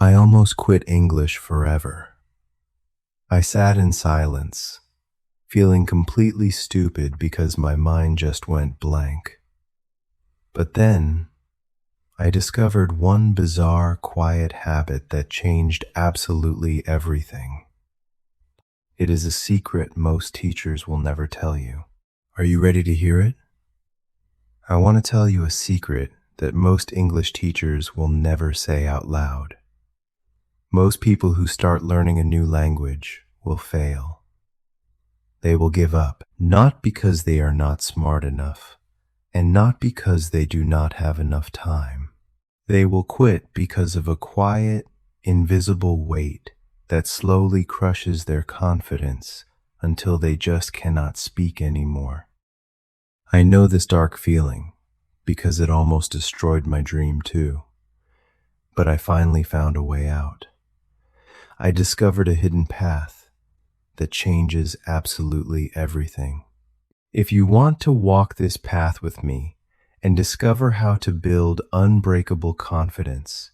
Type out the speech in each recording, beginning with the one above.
I almost quit English forever. I sat in silence, feeling completely stupid because my mind just went blank. But then, I discovered one bizarre, quiet habit that changed absolutely everything. It is a secret most teachers will never tell you. Are you ready to hear it? I want to tell you a secret that most English teachers will never say out loud. Most people who start learning a new language will fail. They will give up, not because they are not smart enough, and not because they do not have enough time. They will quit because of a quiet, invisible weight that slowly crushes their confidence until they just cannot speak anymore. I know this dark feeling because it almost destroyed my dream too. But I finally found a way out. I discovered a hidden path that changes absolutely everything. If you want to walk this path with me and discover how to build unbreakable confidence,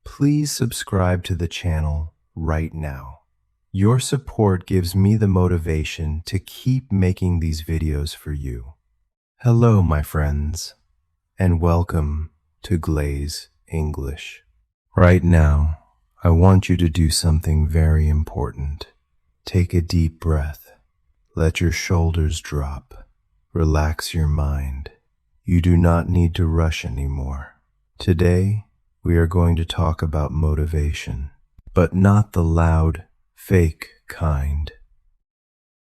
please subscribe to the channel right now. Your support gives me the motivation to keep making these videos for you. Hello, my friends, and welcome to Glaze English. Right now, I want you to do something very important. Take a deep breath. Let your shoulders drop. Relax your mind. You do not need to rush anymore. Today, we are going to talk about motivation, but not the loud, fake kind.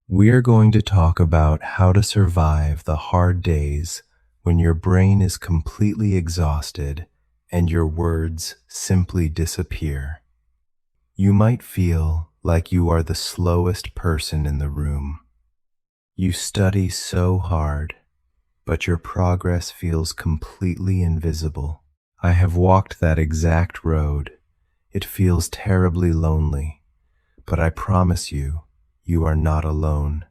We are going to talk about how to survive the hard days when your brain is completely exhausted and your words simply disappear. You might feel like you are the slowest person in the room. You study so hard, but your progress feels completely invisible. I have walked that exact road. It feels terribly lonely, but I promise you, you are not alone.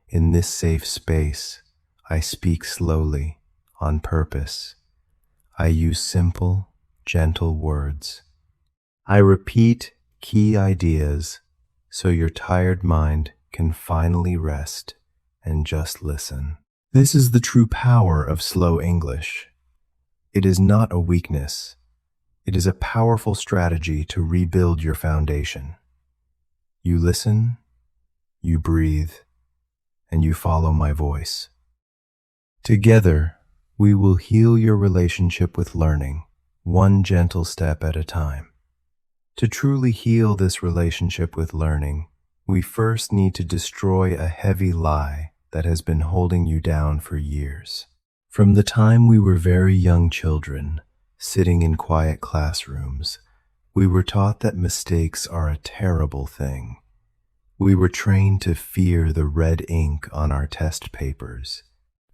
In this safe space, I speak slowly, on purpose. I use simple, gentle words. I repeat key ideas so your tired mind can finally rest and just listen. This is the true power of slow English. It is not a weakness. It is a powerful strategy to rebuild your foundation. You listen, you breathe, and you follow my voice. Together, we will heal your relationship with learning, one gentle step at a time. To truly heal this relationship with learning, we first need to destroy a heavy lie that has been holding you down for years. From the time we were very young children, sitting in quiet classrooms, we were taught that mistakes are a terrible thing. We were trained to fear the red ink on our test papers.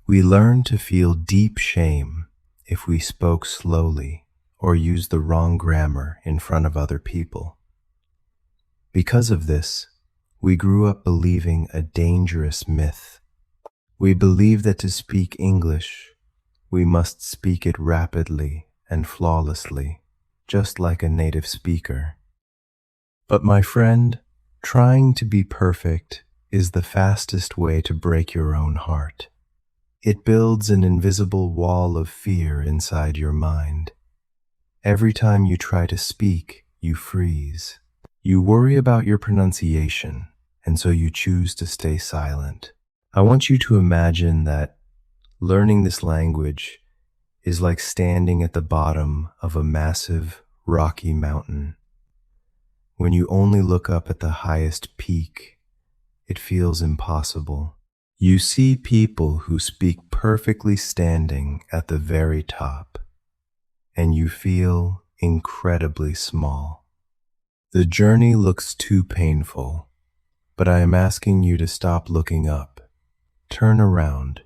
We learned to feel deep shame if we spoke slowly or used the wrong grammar in front of other people. Because of this, we grew up believing a dangerous myth. We believed that to speak English, we must speak it rapidly and flawlessly, just like a native speaker. But my friend, trying to be perfect is the fastest way to break your own heart. It builds an invisible wall of fear inside your mind. Every time you try to speak, you freeze. You worry about your pronunciation, and so you choose to stay silent. I want you to imagine that learning this language is like standing at the bottom of a massive, rocky mountain. When you only look up at the highest peak, it feels impossible. You see people who speak perfectly standing at the very top, and you feel incredibly small. The journey looks too painful, but I am asking you to stop looking up. Turn around,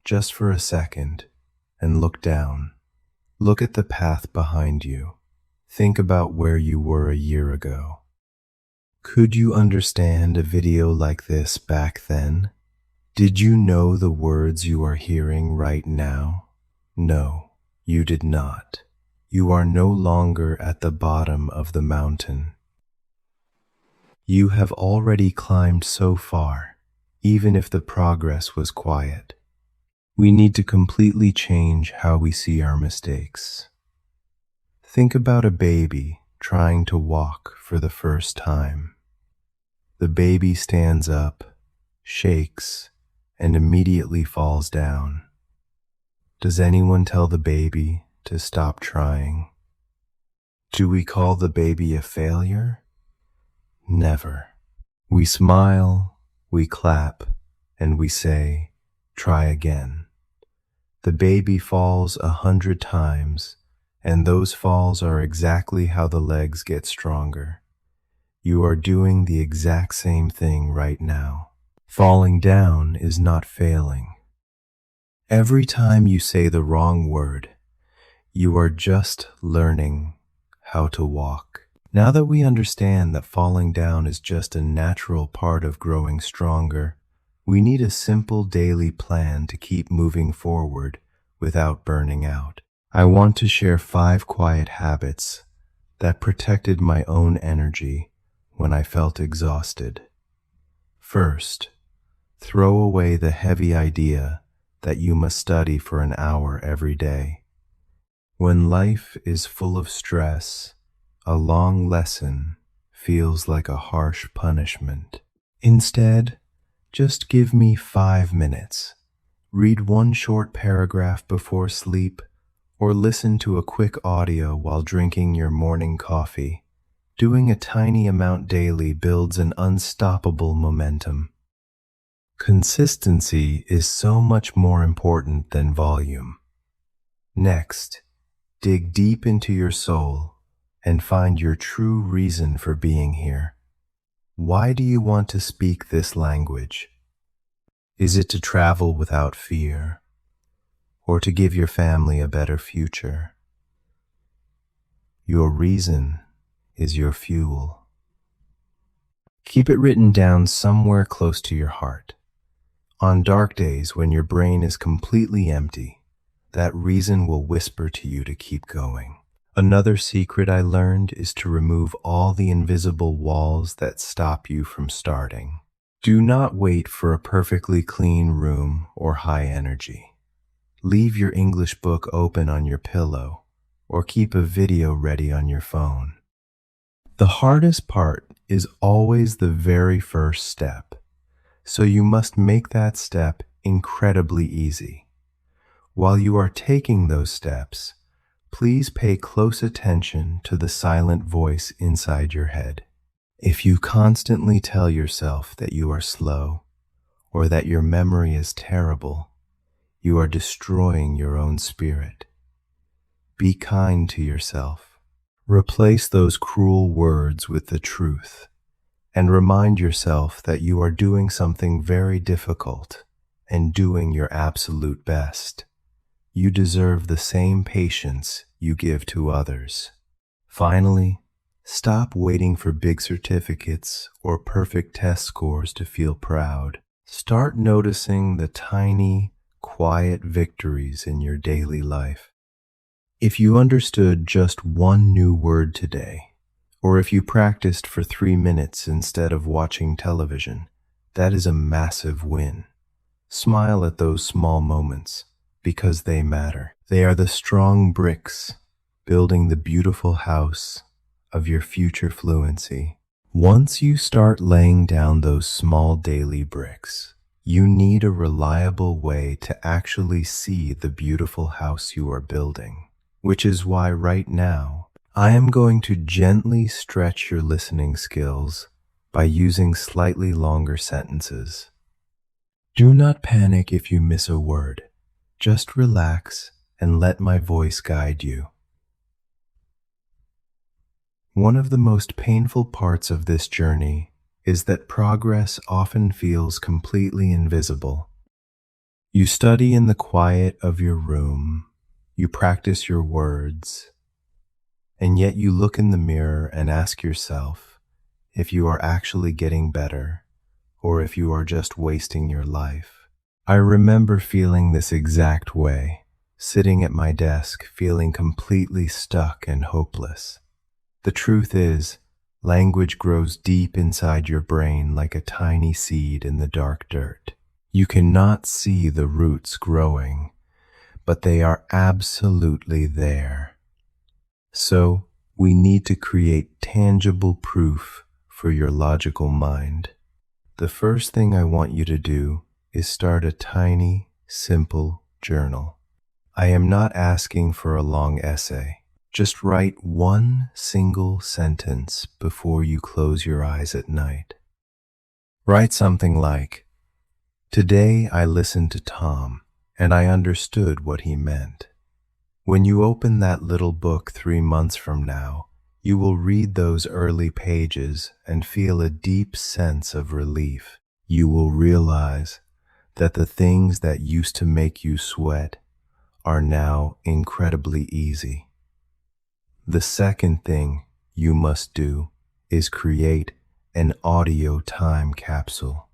just for a second, and look down. Look at the path behind you. Think about where you were a year ago. Could you understand a video like this back then? Did you know the words you are hearing right now? No, you did not. You are no longer at the bottom of the mountain. You have already climbed so far, even if the progress was quiet. We need to completely change how we see our mistakes. Think about a baby trying to walk for the first time. The baby stands up, shakes, and immediately falls down. Does anyone tell the baby to stop trying? Do we call the baby a failure? Never. We smile, we clap, and we say, "Try again." The baby falls 100 times, and those falls are exactly how the legs get stronger. You are doing the exact same thing right now. Falling down is not failing. Every time you say the wrong word, you are just learning how to walk. Now that we understand that falling down is just a natural part of growing stronger, we need a simple daily plan to keep moving forward without burning out. I want to share 5 quiet habits that protected my own energy when I felt exhausted. First, throw away the heavy idea that you must study for an hour every day. When life is full of stress, a long lesson feels like a harsh punishment. Instead, just give me 5 minutes. Read one short paragraph before sleep, or listen to a quick audio while drinking your morning coffee. Doing a tiny amount daily builds an unstoppable momentum. Consistency is so much more important than volume. Next, dig deep into your soul and find your true reason for being here. Why do you want to speak this language? Is it to travel without fear, or to give your family a better future? Your reason is your fuel. Keep it written down somewhere close to your heart. On dark days when your brain is completely empty, that reason will whisper to you to keep going. Another secret I learned is to remove all the invisible walls that stop you from starting. Do not wait for a perfectly clean room or high energy. Leave your English book open on your pillow, or keep a video ready on your phone. The hardest part is always the very first step, so you must make that step incredibly easy. While you are taking those steps, please pay close attention to the silent voice inside your head. If you constantly tell yourself that you are slow or that your memory is terrible, you are destroying your own spirit. Be kind to yourself. Replace those cruel words with the truth, and remind yourself that you are doing something very difficult and doing your absolute best. You deserve the same patience you give to others. Finally, stop waiting for big certificates or perfect test scores to feel proud. Start noticing the tiny, quiet victories in your daily life. If you understood just one new word today, or if you practiced for 3 minutes instead of watching television, that is a massive win. Smile at those small moments, because they matter. They are the strong bricks building the beautiful house of your future fluency. Once you start laying down those small daily bricks, you need a reliable way to actually see the beautiful house you are building, which is why right now I am going to gently stretch your listening skills by using slightly longer sentences. Do not panic if you miss a word. Just relax and let my voice guide you. One of the most painful parts of this journey is that progress often feels completely invisible. You study in the quiet of your room, you practice your words, and yet you look in the mirror and ask yourself if you are actually getting better or if you are just wasting your life. I remember feeling this exact way sitting at my desk feeling completely stuck and hopeless. The truth is, language grows deep inside your brain like a tiny seed in the dark dirt. You cannot see the roots growing, but they are absolutely there. So, we need to create tangible proof for your logical mind. The first thing I want you to do is start a tiny, simple journal. I am not asking for a long essay. Just write one single sentence before you close your eyes at night. Write something like, "Today I listened to Tom, and I understood what he meant." When you open that little book 3 months from now, you will read those early pages and feel a deep sense of relief. You will realize that the things that used to make you sweat are now incredibly easy. The second thing you must do is create an audio time capsule.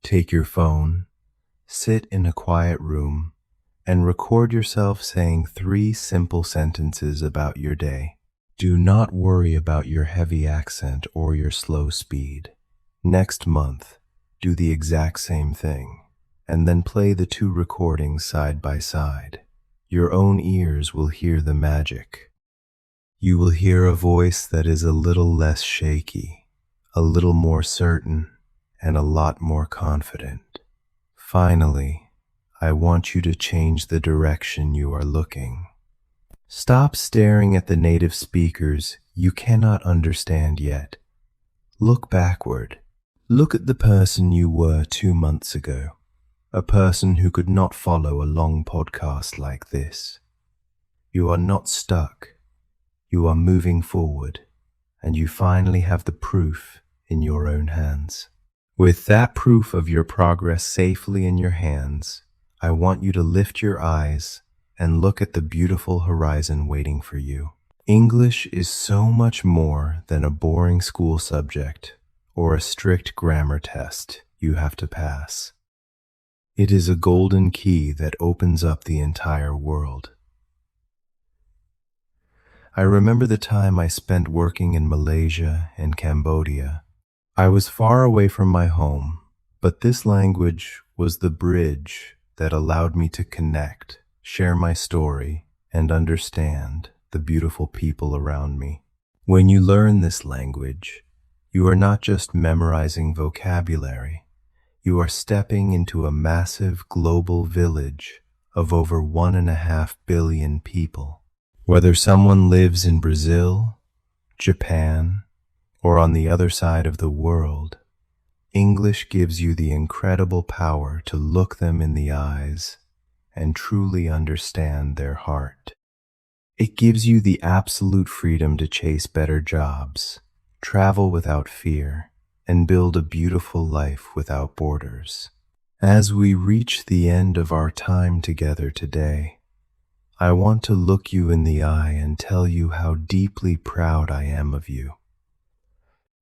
Take your phone, sit in a quiet room, and record yourself saying 3 simple sentences about your day. Do not worry about your heavy accent or your slow speed. Next month, do the exact same thing, and then play the 2 recordings side by side. Your own ears will hear the magic. You will hear a voice that is a little less shaky, a little more certain, and a lot more confident. Finally, I want you to change the direction you are looking. Stop staring at the native speakers you cannot understand yet. Look backward. Look at the person you were 2 months ago, a person who could not follow a long podcast like this. You are not stuck. You are moving forward, and you finally have the proof in your own hands. With that proof of your progress safely in your hands, I want you to lift your eyes and look at the beautiful horizon waiting for you. English is so much more than a boring school subject or a strict grammar test you have to pass. It is a golden key that opens up the entire world. I remember the time I spent working in Malaysia and Cambodia. I was far away from my home, but this language was the bridge that allowed me to connect, share my story, and understand the beautiful people around me. When you learn this language, you are not just memorizing vocabulary. You are stepping into a massive global village of over 1.5 billion people. Whether someone lives in Brazil, Japan, or on the other side of the world, English gives you the incredible power to look them in the eyes and truly understand their heart. It gives you the absolute freedom to chase better jobs, travel without fear, and build a beautiful life without borders. As we reach the end of our time together today, I want to look you in the eye and tell you how deeply proud I am of you.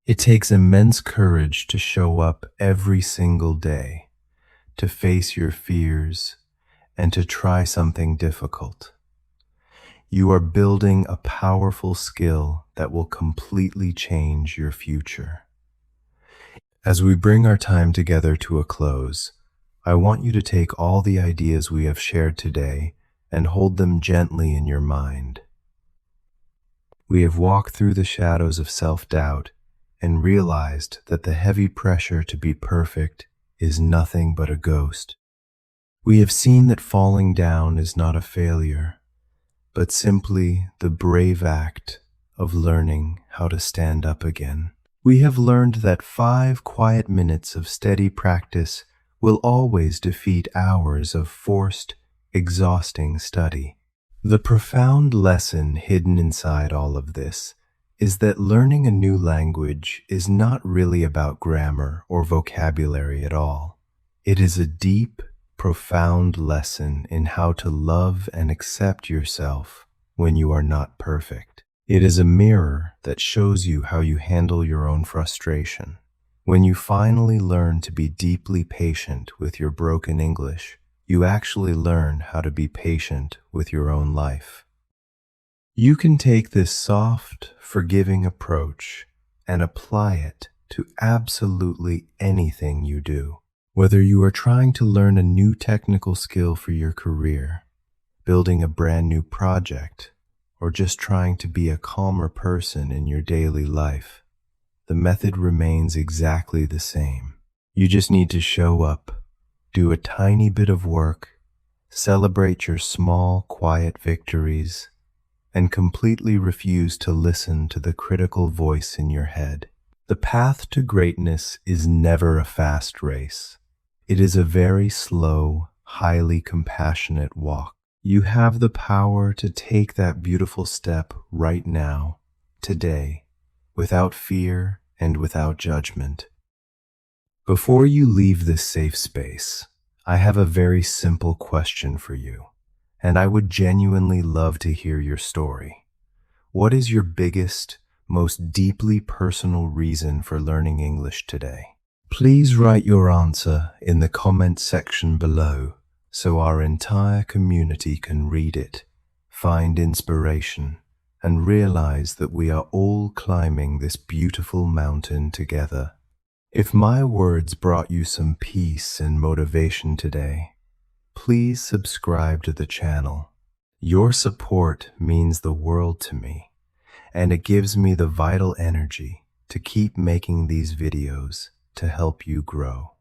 It takes immense courage to show up every single day, to face your fears, and to try something difficult. You are building a powerful skill that will completely change your future. As we bring our time together to a close, I want you to take all the ideas we have shared today and hold them gently in your mind. We have walked through the shadows of self-doubt and realized that the heavy pressure to be perfect is nothing but a ghost. We have seen that falling down is not a failure, but simply the brave act of learning how to stand up again. We have learned that 5 quiet minutes of steady practice will always defeat hours of forced, exhausting study. The profound lesson hidden inside all of this is that learning a new language is not really about grammar or vocabulary at all. It is a deep, profound lesson in how to love and accept yourself when you are not perfect. It is a mirror that shows you how you handle your own frustration. When you finally learn to be deeply patient with your broken English, you actually learn how to be patient with your own life. You can take this soft, forgiving approach and apply it to absolutely anything you do. Whether you are trying to learn a new technical skill for your career, building a brand new project, or just trying to be a calmer person in your daily life, the method remains exactly the same. You just need to show up, do a tiny bit of work, celebrate your small, quiet victories, and completely refuse to listen to the critical voice in your head. The path to greatness is never a fast race. It is a very slow, highly compassionate walk. You have the power to take that beautiful step right now, today, without fear and without judgment. Before you leave this safe space, I have a very simple question for you, and I would genuinely love to hear your story. What is your biggest, most deeply personal reason for learning English today? Please write your answer in the comment section below so our entire community can read it, find inspiration, and realize that we are all climbing this beautiful mountain together. If my words brought you some peace and motivation today, please subscribe to the channel. Your support means the world to me, and it gives me the vital energy to keep making these videos to help you grow.